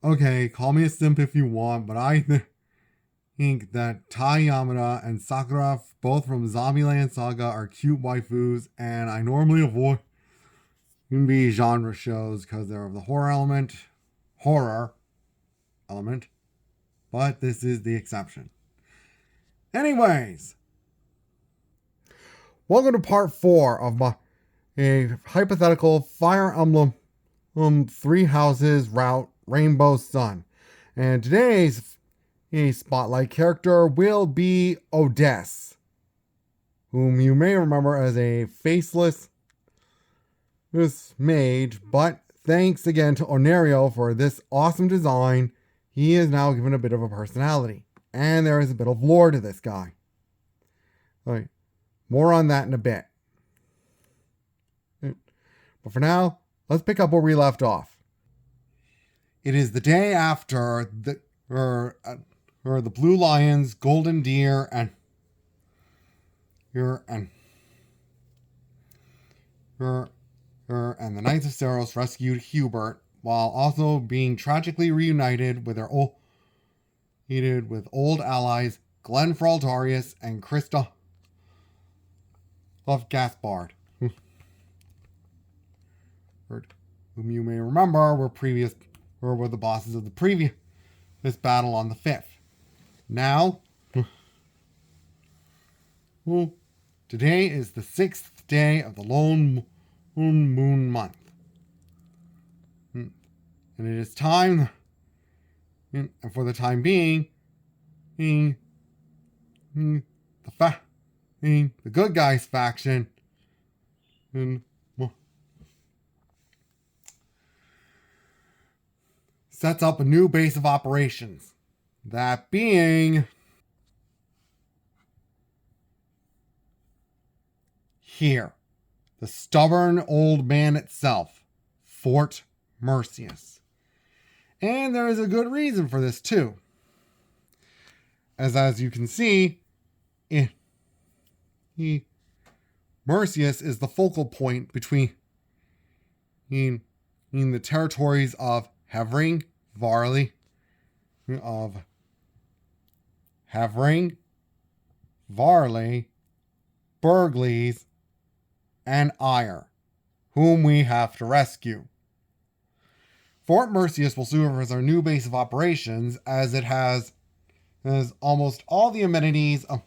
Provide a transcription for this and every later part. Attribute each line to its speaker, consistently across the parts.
Speaker 1: okay, call me a simp if you want, but I think that Tai Yamada and Sakura, both from Zombieland Saga, are cute waifus, and I normally avoid be genre shows because they're of the horror element, but this is the exception. Anyways, welcome to part 4 of my hypothetical Fire Emblem Three Houses route Rainbow Sun. And today's spotlight character will be Odesse, whom you may remember as a faceless mage, but thanks again to Onerio for this awesome design, he is now given a bit of a personality. And there is a bit of lore to this guy. Alright, more on that in a bit. But for now, let's pick up where we left off. It is the day after the Blue Lions, Golden Deer, and the Knights of Saros rescued Hubert, while also being tragically reunited with old allies Glenn Fraldarius and Christoph Gaspard, whom you may remember were the bosses of the previous battle on the 5th. Now, today is the 6th day of the lone moon month. And it is time, and for the time being, the good guys faction sets up a new base of operations. That being here, the stubborn old man itself, Fort Mercius. And there is a good reason for this too. As you can see, Mercius is the focal point between the territories of Havering, Varley, Burgleys, and Eyre, whom we have to rescue. Fort Mercius will serve as our new base of operations, as it has almost all the amenities of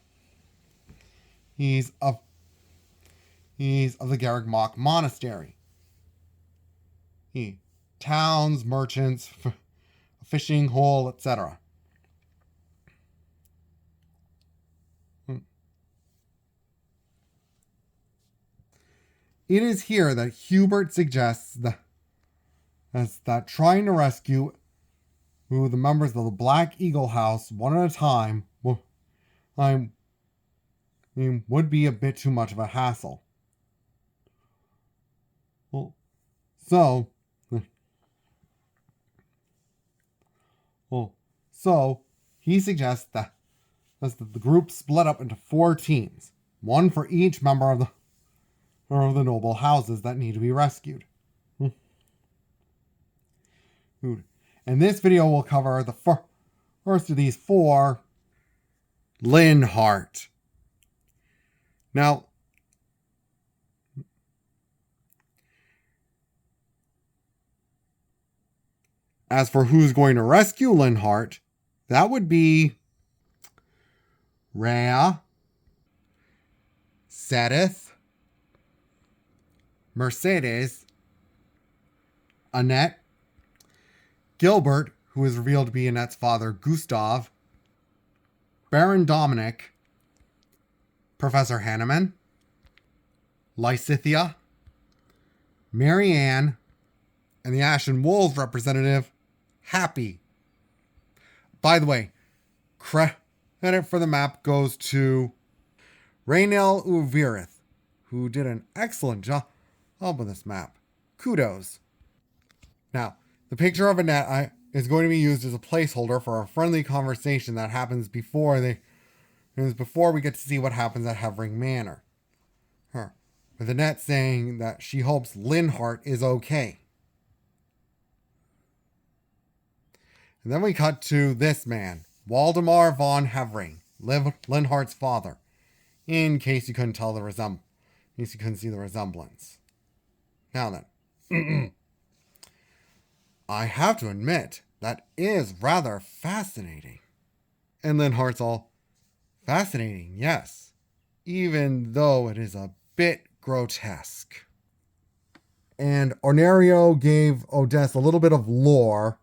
Speaker 1: the Garreg Monastery. Towns, merchants, a fishing hole, etc. It is here that Hubert suggests that trying to rescue the members of the Black Eagle House one at a time would be a bit too much of a hassle. So he suggests that the group split up into 4 teams, one for each member of the noble houses that need to be rescued. And this video will cover the first of these 4, Linhardt. Now, as for who's going to rescue Linhardt, that would be Rhea, Sedith, Mercedes, Annette, Gilbert, who is revealed to be Annette's father, Gustav, Baron Dominic, Professor Hanneman, Lysithia, Marianne, and the Ashen Wolves representative, Happy. By the way, credit for the map goes to Raynel Uvirith, who did an excellent job on this map. Kudos. Now, the picture of Annette is going to be used as a placeholder for a friendly conversation that happens before we get to see what happens at Havering Manor. With Annette saying that she hopes Linhardt is okay. And then we cut to this man, Waldemar von Hevering, Linhardt's father, in case you couldn't tell the in case you couldn't see the resemblance. Now then, I have to admit, that is rather fascinating. And Linhardt's all, fascinating, yes, even though it is a bit grotesque. And Ornerio gave Odesse a little bit of lore,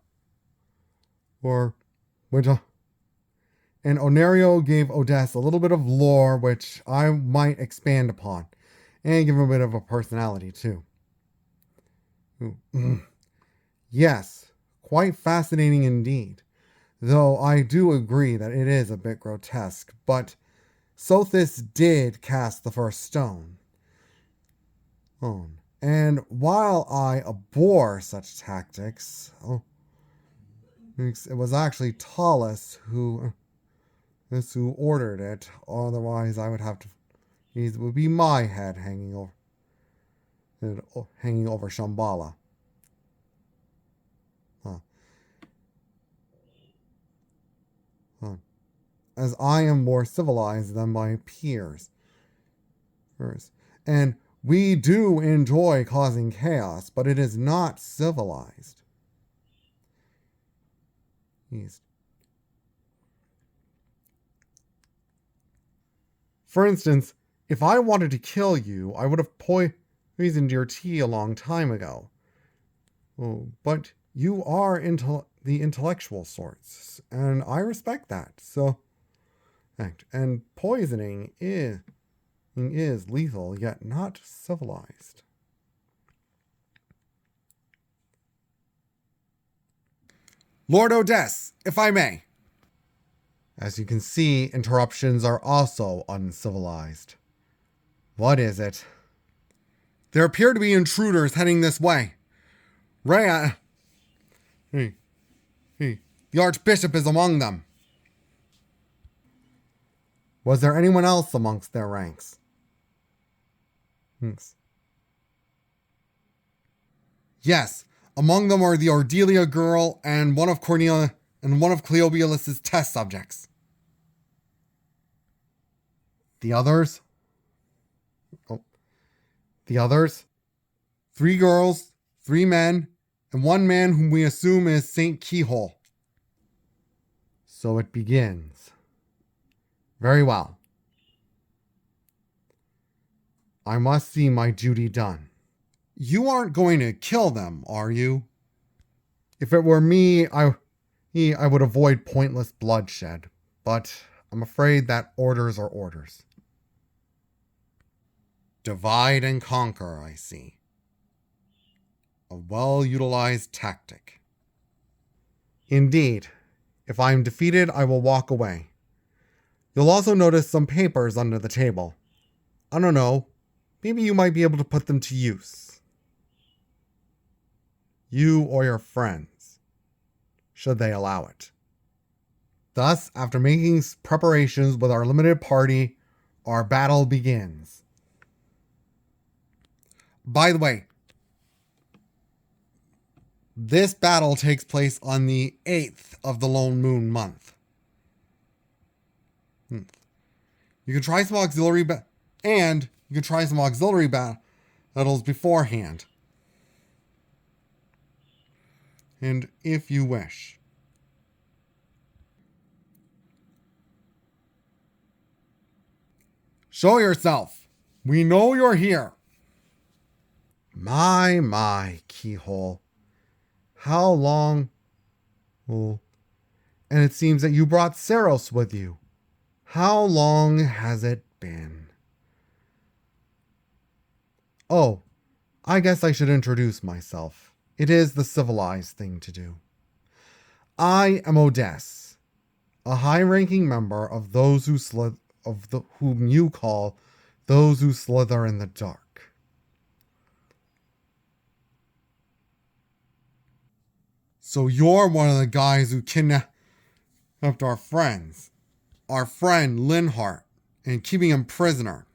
Speaker 1: and Ornerio gave Odesse a little bit of lore, which I might expand upon, and give him a bit of a personality too. Yes, quite fascinating indeed, though I do agree that it is a bit grotesque, but Sothis did cast the first stone. And while I abhor such tactics, it was actually Talus who ordered it. Otherwise, I would have to. It would be my head hanging over Shambhala. As I am more civilized than my peers. And we do enjoy causing chaos, but it is not civilized. For instance, if I wanted to kill you, I would have poisoned your tea a long time ago. But you are the intellectual sorts, and I respect that. And poisoning is lethal, yet not civilized. Lord Odesse, if I may. As you can see, interruptions are also uncivilized. What is it? There appear to be intruders heading this way. The Archbishop is among them. Was there anyone else amongst their ranks? Yes, among them are the Ardelia girl and one of Cleobulus's test subjects. The others? The others? 3 girls, 3 men, and 1 man whom we assume is Saint Keyhole. So it begins. Very well. I must see my duty done. You aren't going to kill them, are you? If it were me, I would avoid pointless bloodshed, but I'm afraid that orders are orders. Divide and conquer, I see. A well-utilized tactic. Indeed. If I am defeated, I will walk away. You'll also notice some papers under the table. I don't know. Maybe you might be able to put them to use. You or your friends, should they allow it. Thus, after making preparations with our limited party, our battle begins. By the way, this battle takes place on the 8th of the Lone Moon month. You can try some auxiliary battles beforehand. And if you wish. Show yourself. We know you're here. My, Keyhole. How long? Oh, and it seems that you brought Saros with you. How long has it been? Oh, I guess I should introduce myself. It is the civilized thing to do. I am Odesse, a high-ranking member of those whom you call those who slither in the dark. So you're one of the guys who kidnapped our friends. Our friend Linhardt, and keeping him prisoner.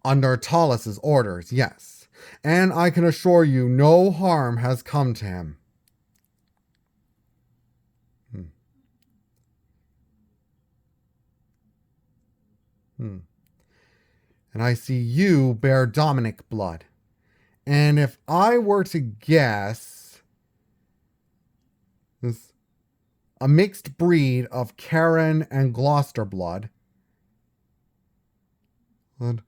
Speaker 1: Under Talus's orders, yes. And I can assure you no harm has come to him. Hmm. And I see you bear Dominic blood. And if I were to guess, this a mixed breed of Karen and Gloucester blood. And,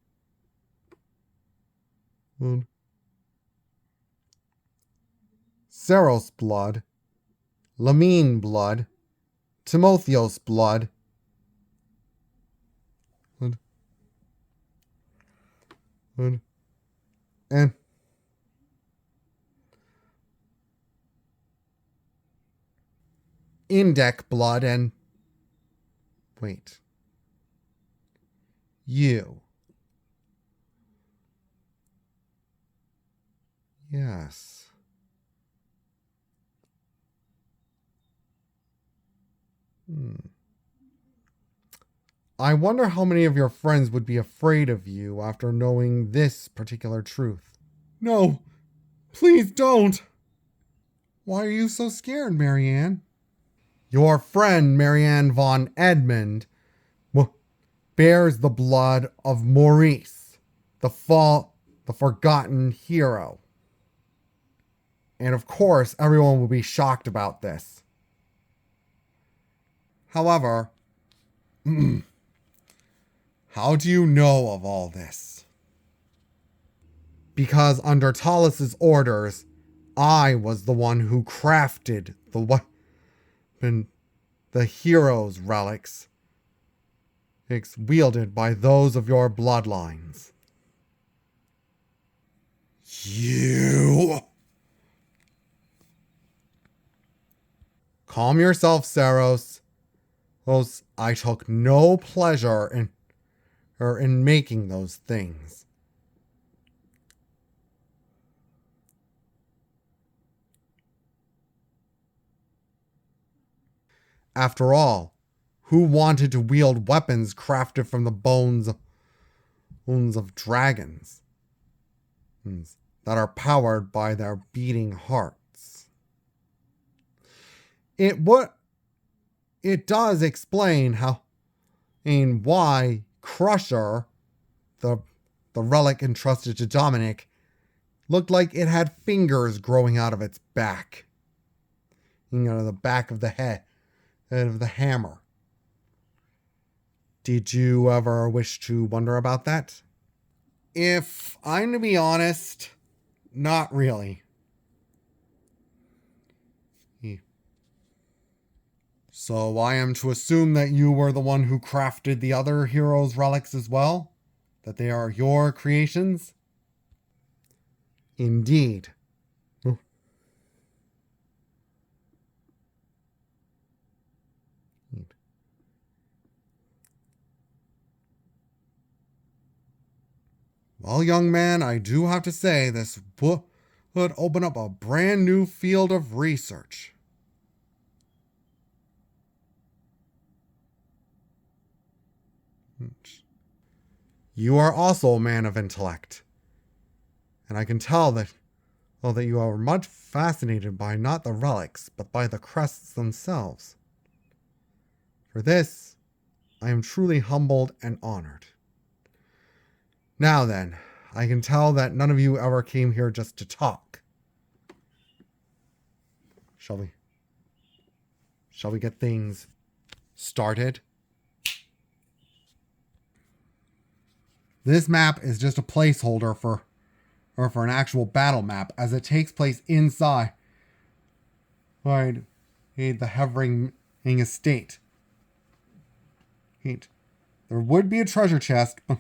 Speaker 1: and Saros blood, Lamine blood, Timotheos blood, and, and Indec blood, and wait, you. Yes. I wonder how many of your friends would be afraid of you after knowing this particular truth. No, please don't. Why are you so scared, Marianne? Your friend, Marianne von Edmund, bears the blood of Maurice, the forgotten hero. And of course, everyone will be shocked about this. However, how do you know of all this? Because under Talus's orders, I was the one who crafted the hero's relics. It's wielded by those of your bloodlines. You! Calm yourself, Saros. I took no pleasure in making those things. After all, who wanted to wield weapons crafted from the bones of dragons that are powered by their beating hearts? It does explain why Crusher, the relic entrusted to Dominic, looked like it had fingers growing out of its back. The back of the head of the hammer. Did you ever wish to wonder about that? If I'm to be honest, not really. So I am to assume that you were the one who crafted the other heroes' relics as well? That they are your creations? Indeed. Well, young man, I do have to say this would open up a brand new field of research. You are also a man of intellect. And I can tell that you are much fascinated by not the relics, but by the crests themselves. For this, I am truly humbled and honored. Now then, I can tell that none of you ever came here just to talk. Shall we get things started? This map is just a placeholder for an actual battle map, as it takes place inside the Hevering estate. There would be a treasure chest, but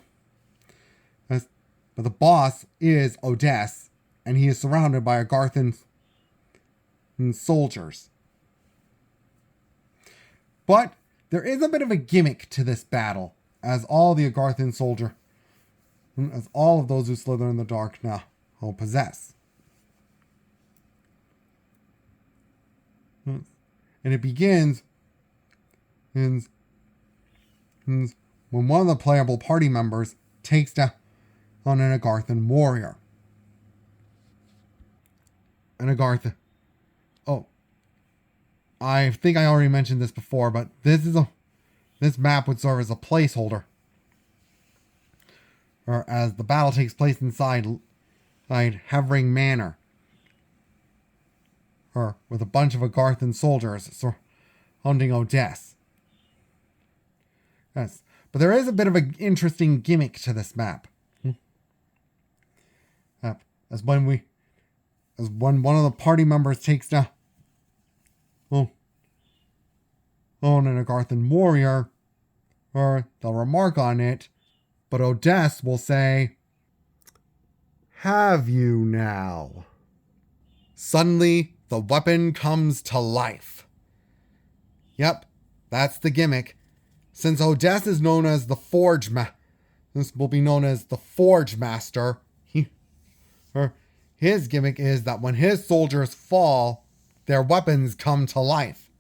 Speaker 1: the boss is Odesse, and he is surrounded by Agarthan soldiers. But there is a bit of a gimmick to this battle, as all the Agarthan as all of those who slither in the dark now possess. And it begins when one of the playable party members takes down on an Agarthan warrior. I think I already mentioned this before, but this map would serve as a placeholder or as the battle takes place inside Havering Manor, or with a bunch of Agarthan soldiers surrounding Odesse. Yes, but there is a bit of an interesting gimmick to this map. As when one of the party members takes down an Agarthan warrior, or they'll remark on it, but Odesse will say, "Have you now?" Suddenly, the weapon comes to life. Yep, that's the gimmick. Since Odesse is known as the Forge this will be known as the Forge Master. His gimmick is that when his soldiers fall, their weapons come to life.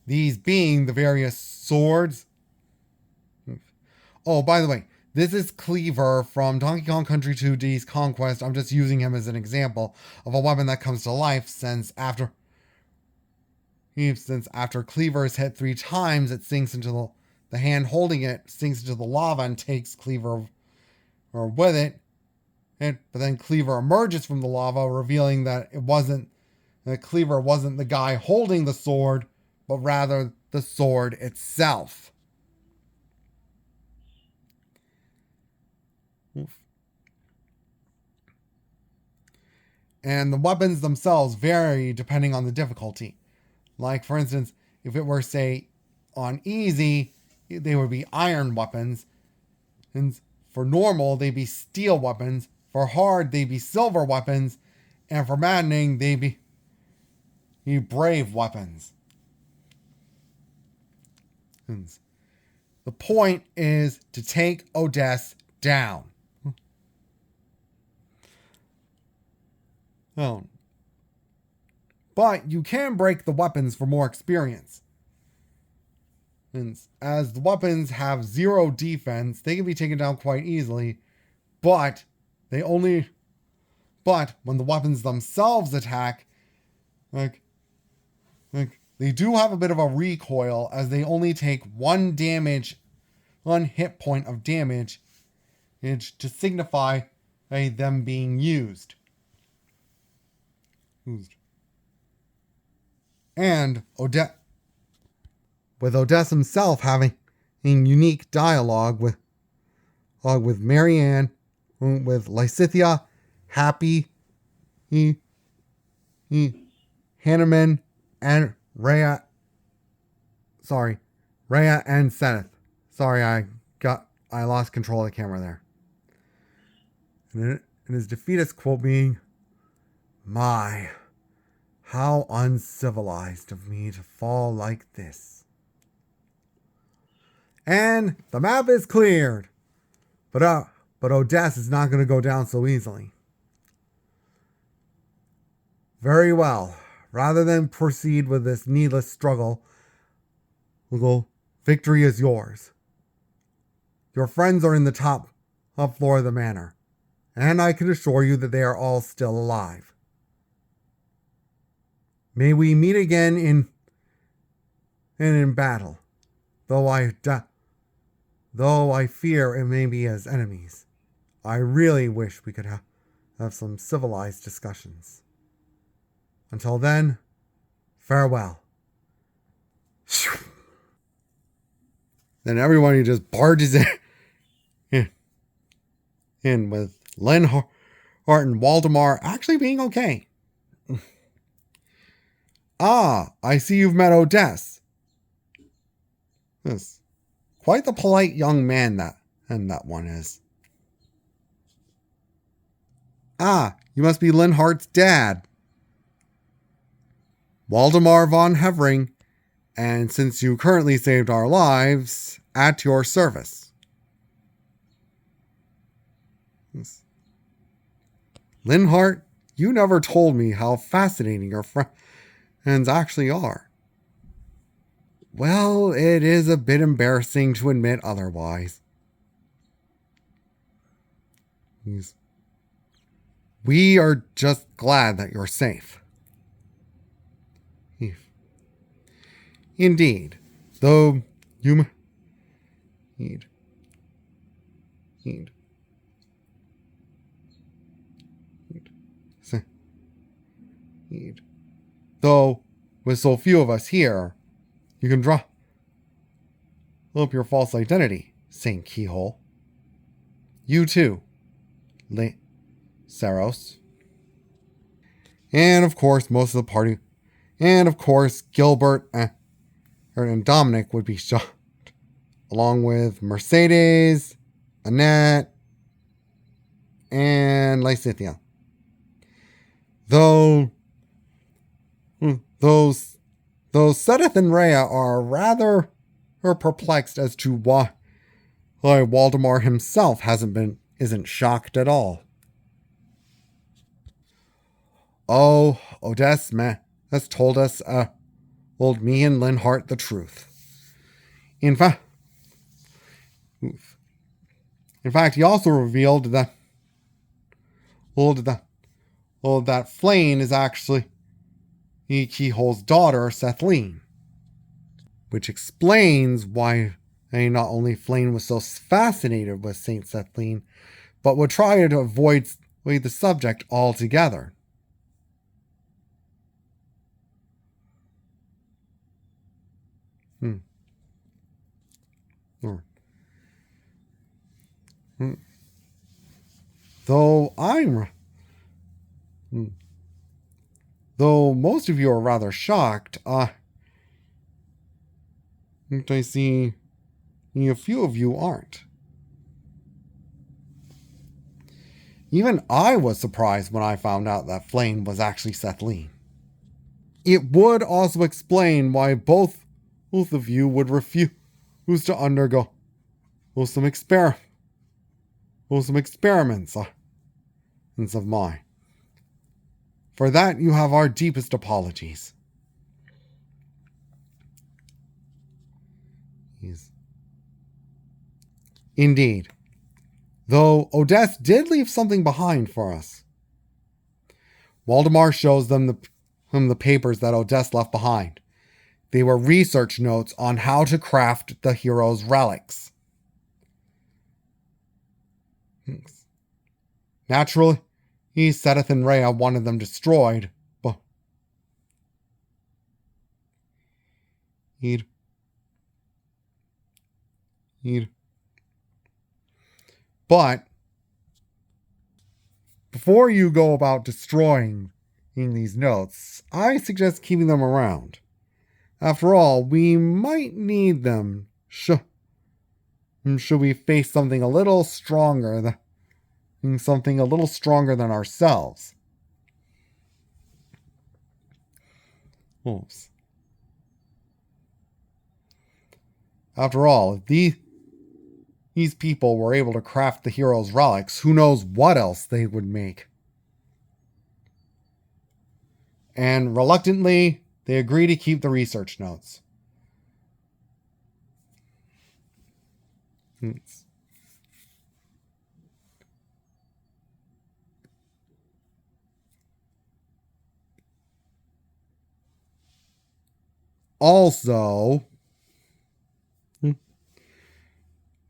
Speaker 1: These being the various swords. Oh, by the way, this is Kleever from Donkey Kong Country 2D's Conquest. I'm just using him as an example of a weapon that comes to life since after Kleever is hit 3 times, it sinks into the hand holding it sinks into the lava and takes Kleever or with it. But then Kleever emerges from the lava, revealing that Kleever wasn't the guy holding the sword, but rather the sword itself. And the weapons themselves vary depending on the difficulty. Like, for instance, if it were, say, on easy, they would be iron weapons. And for normal, they'd be steel weapons. For hard, they'd be silver weapons. And for maddening, they'd be brave weapons. And the point is to take Odesse down. Oh. But you can break the weapons for more experience. And as the weapons have 0 defense, they can be taken down quite easily. But when the weapons themselves attack, they do have a bit of a recoil, as they only take 1 hit point of damage to signify them being used. And with Odesse himself having a unique dialogue with Marianne, with Lysithea, Happy, Hanneman, and Rhea and Seneth. Sorry, I lost control of the camera there. And his defeatist quote being, "My, how uncivilized of me to fall like this." And the map is cleared. But Odesse is not going to go down so easily. Very well. Rather than proceed with this needless struggle, we'll go, victory is yours. Your friends are in the top floor of the manor, and I can assure you that they are all still alive. May we meet again in battle, though I fear it may be as enemies. I really wish we could have some civilized discussions. Until then, farewell. Then everybody just barges in with Linhardt and Waldemar actually being okay. Ah, I see you've met Odesse. Yes. Quite the polite young man that one is. Ah, you must be Linhardt's dad. Waldemar von Hevering, and since you currently saved our lives, at your service. Yes. Linhardt, you never told me how fascinating your friends actually are. Well, it is a bit embarrassing to admit otherwise. We are just glad that you're safe. Indeed, though you Heed. Heed. Though, with so few of us here, you can drop up your false identity, Saint Keyhole. You too, Saros. And of course, most of the party, and of course, Gilbert and Dominic would be shot, along with Mercedes, Annette, and Lysithia. Though those Seth and Rhea are rather perplexed as to why Waldemar himself isn't shocked at all. Oh, Odesse, man, has told us, told me and Linhardt the truth. In fact, he also revealed that that Flame is actually Keyhole's daughter, Sethleen, which explains why not only Flame was so fascinated with Saint Sethleen, but would try to avoid the subject altogether. Though most of you are rather shocked, I see a few of you aren't. Even I was surprised when I found out that Flame was actually Sethleen. It would also explain why both of you would refuse to undergo some experiments of mine. For that, you have our deepest apologies. Indeed. Though Odesse did leave something behind for us. Waldemar shows them the papers that Odesse left behind. They were research notes on how to craft the hero's relics. Naturally, Sedith and Rhea wanted them destroyed, but But before you go about destroying these notes, I suggest keeping them around. After all, we might need them should we face something a little stronger than ourselves. Oops. After all, if these people were able to craft the hero's relics, who knows what else they would make. And reluctantly, they agree to keep the research notes. Also,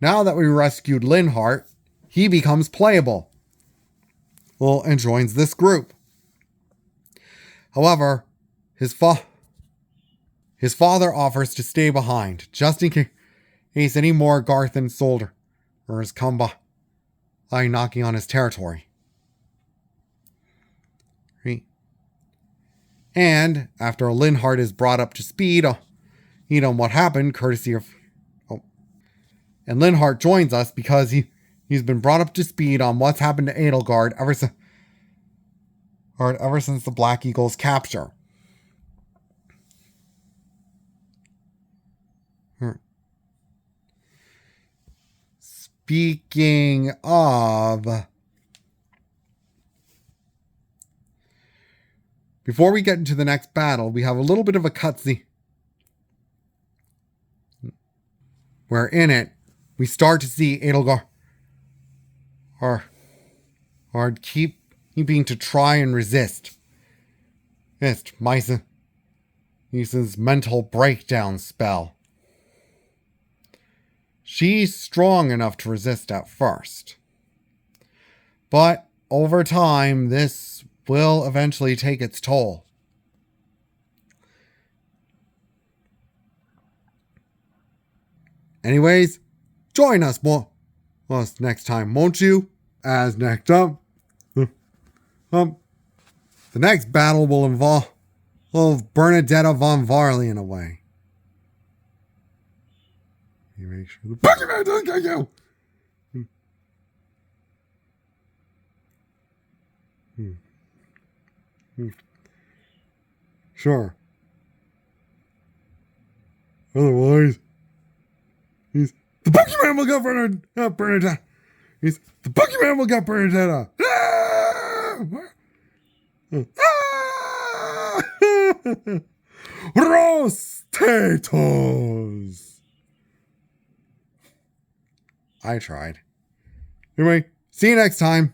Speaker 1: now that we rescued Linhardt, he becomes playable. Well, and joins this group. However, his father offers to stay behind, just in case any more Garthan soldiers come by knocking on his territory. And after Linhardt is brought up to speed on what happened, courtesy of... And Linhardt joins us because he's been brought up to speed on what's happened to Edelgard ever since the Black Eagle's capture. Speaking of... Before we get into the next battle, we have a little bit of a cutscene where in it, we start to see Edelgard keeping to try and resist Mysa's mental breakdown spell. she's strong enough to resist at first. But over time, this will eventually take its toll. Anyways, join us next time, won't you? As next up, the next battle will involve Bernadetta von Varley in a way. You make sure the Pokemon don't get you. Sure. Otherwise, the Pokemon will get Bernadetta. The Pokemon will get Bernadetta. Rostatos. I tried. Anyway, see you next time.